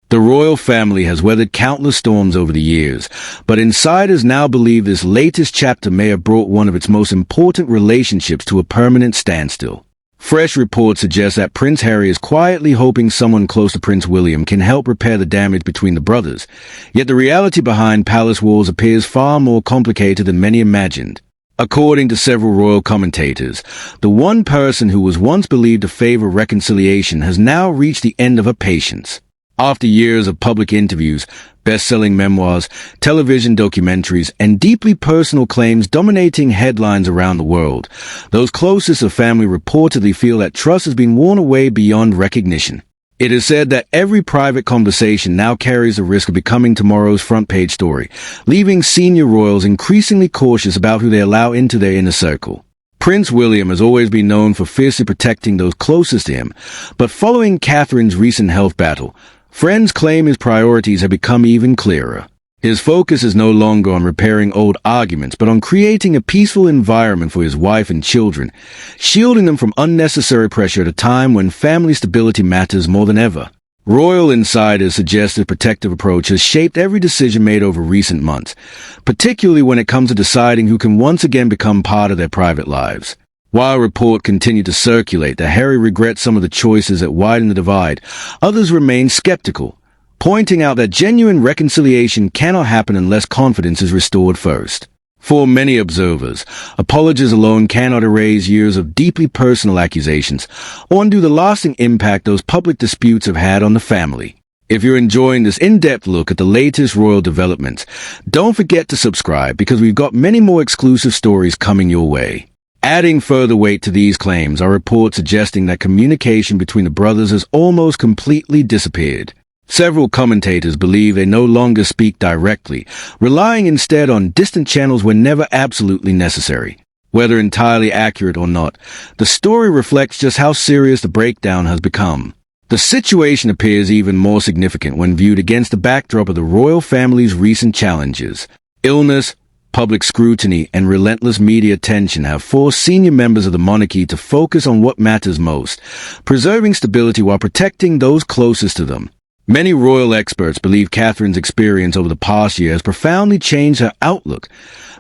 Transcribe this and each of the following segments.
The royal family has weathered countless storms over the years, but insiders now believe this latest chapter may have brought one of its most important relationships to a permanent standstill. Fresh reports suggest that Prince Harry is quietly hoping someone close to Prince William can help repair the damage between the brothers, yet the reality behind palace walls appears far more complicated than many imagined. According to several royal commentators, the one person who was once believed to favor reconciliation has now reached the end of her patience. After years of public interviews, best-selling memoirs, television documentaries, and deeply personal claims dominating headlines around the world, those closest to family reportedly feel that trust has been worn away beyond recognition. It is said that every private conversation now carries the risk of becoming tomorrow's front-page story, leaving senior royals increasingly cautious about who they allow into their inner circle. Prince William has always been known for fiercely protecting those closest to him, but following Catherine's recent health battle, friends claim his priorities have become even clearer. His focus is no longer on repairing old arguments, but on creating a peaceful environment for his wife and children, shielding them from unnecessary pressure at a time when family stability matters more than ever. Royal insiders suggest this protective approach has shaped every decision made over recent months, particularly when it comes to deciding who can once again become part of their private lives. While reports continue to circulate that Harry regrets some of the choices that widen the divide, others remain skeptical, pointing out that genuine reconciliation cannot happen unless confidence is restored first. For many observers, apologies alone cannot erase years of deeply personal accusations or undo the lasting impact those public disputes have had on the family. If you're enjoying this in-depth look at the latest royal developments, don't forget to subscribe because we've got many more exclusive stories coming your way. Adding further weight to these claims are reports suggesting that communication between the brothers has almost completely disappeared. Several commentators believe they no longer speak directly, relying instead on distant channels whenever absolutely necessary. Whether entirely accurate or not, the story reflects just how serious the breakdown has become. The situation appears even more significant when viewed against the backdrop of the royal family's recent challenges. Illness, public scrutiny, and relentless media attention have forced senior members of the monarchy to focus on what matters most, preserving stability while protecting those closest to them. Many royal experts believe Catherine's experience over the past year has profoundly changed her outlook,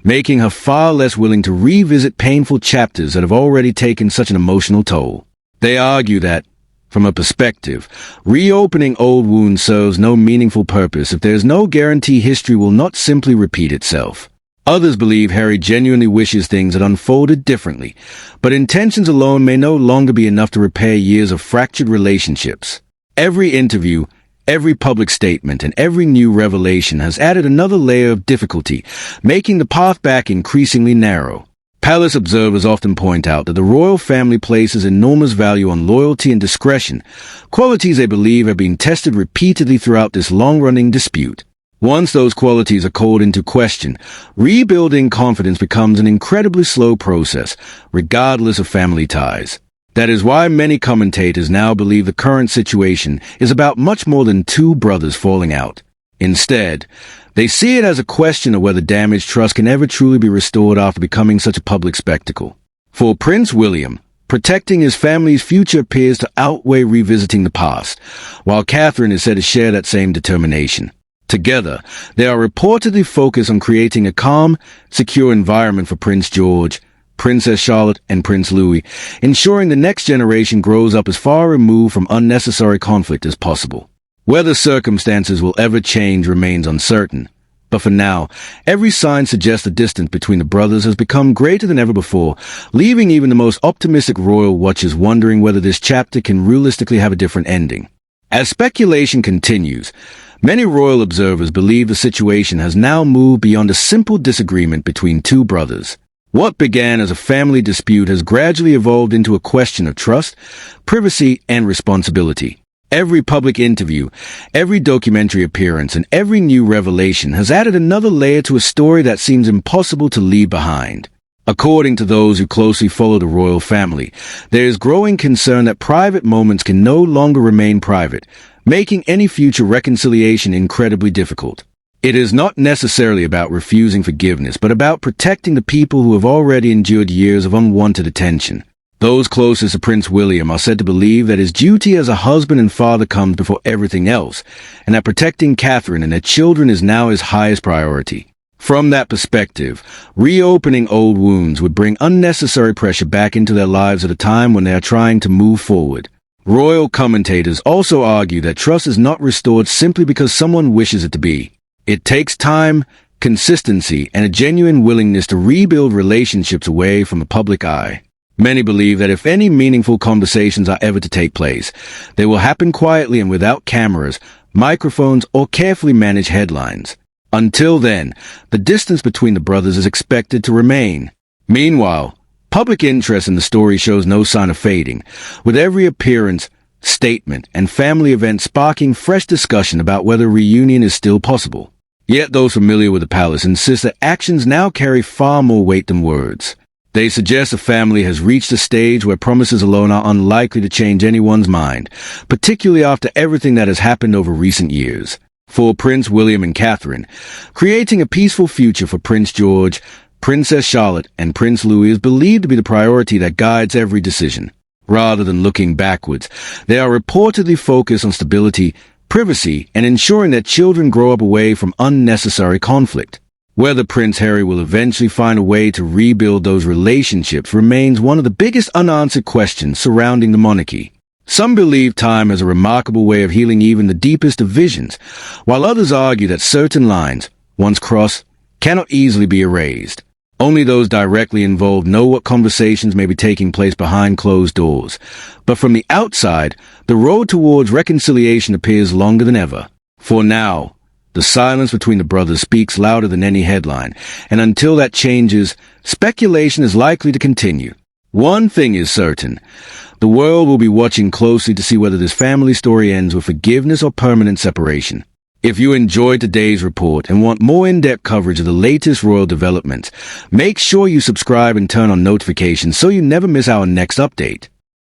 making her far less willing to revisit painful chapters that have already taken such an emotional toll. They argue that, from a perspective, reopening old wounds serves no meaningful purpose if there is no guarantee history will not simply repeat itself. Others believe Harry genuinely wishes things had unfolded differently, but intentions alone may no longer be enough to repair years of fractured relationships. Every interview, every public statement, and every new revelation has added another layer of difficulty, making the path back increasingly narrow. Palace observers often point out that the royal family places enormous value on loyalty and discretion, qualities they believe have been tested repeatedly throughout this long-running dispute. Once those qualities are called into question, rebuilding confidence becomes an incredibly slow process, regardless of family ties. That is why many commentators now believe the current situation is about much more than two brothers falling out. Instead, they see it as a question of whether damaged trust can ever truly be restored after becoming such a public spectacle. For Prince William, protecting his family's future appears to outweigh revisiting the past, while Catherine is said to share that same determination. Together, they are reportedly focused on creating a calm, secure environment for Prince George, Princess Charlotte, and Prince Louis, ensuring the next generation grows up as far removed from unnecessary conflict as possible. Whether circumstances will ever change remains uncertain, but for now, every sign suggests the distance between the brothers has become greater than ever before, leaving even the most optimistic royal watchers wondering whether this chapter can realistically have a different ending. As speculation continues, many royal observers believe the situation has now moved beyond a simple disagreement between two brothers. What began as a family dispute has gradually evolved into a question of trust, privacy, and responsibility. Every public interview, every documentary appearance, and every new revelation has added another layer to a story that seems impossible to leave behind. According to those who closely follow the royal family, there is growing concern that private moments can no longer remain private, making any future reconciliation incredibly difficult. It is not necessarily about refusing forgiveness, but about protecting the people who have already endured years of unwanted attention. Those closest to Prince William are said to believe that his duty as a husband and father comes before everything else, and that protecting Catherine and their children is now his highest priority. From that perspective, reopening old wounds would bring unnecessary pressure back into their lives at a time when they are trying to move forward. Royal commentators also argue that trust is not restored simply because someone wishes it to be. It takes time, consistency, and a genuine willingness to rebuild relationships away from the public eye. Many believe that if any meaningful conversations are ever to take place, they will happen quietly and without cameras, microphones, or carefully managed headlines. Until then, the distance between the brothers is expected to remain. Meanwhile, public interest in the story shows no sign of fading, with every appearance, statement, and family event sparking fresh discussion about whether reunion is still possible. Yet those familiar with the palace insist that actions now carry far more weight than words. They suggest the family has reached a stage where promises alone are unlikely to change anyone's mind, particularly after everything that has happened over recent years. For Prince William and Catherine, creating a peaceful future for Prince George, Princess Charlotte, and Prince Louis is believed to be the priority that guides every decision. Rather than looking backwards, they are reportedly focused on stability, privacy, and ensuring that children grow up away from unnecessary conflict. Whether Prince Harry will eventually find a way to rebuild those relationships remains one of the biggest unanswered questions surrounding the monarchy. Some believe time has a remarkable way of healing even the deepest divisions, while others argue that certain lines, once crossed, cannot easily be erased. Only those directly involved know what conversations may be taking place behind closed doors. But from the outside, the road towards reconciliation appears longer than ever. For now, the silence between the brothers speaks louder than any headline, and until that changes, speculation is likely to continue. One thing is certain. The world will be watching closely to see whether this family story ends with forgiveness or permanent separation. If you enjoyed today's report and want more in-depth coverage of the latest royal developments, make sure you subscribe and turn on notifications so you never miss our next update.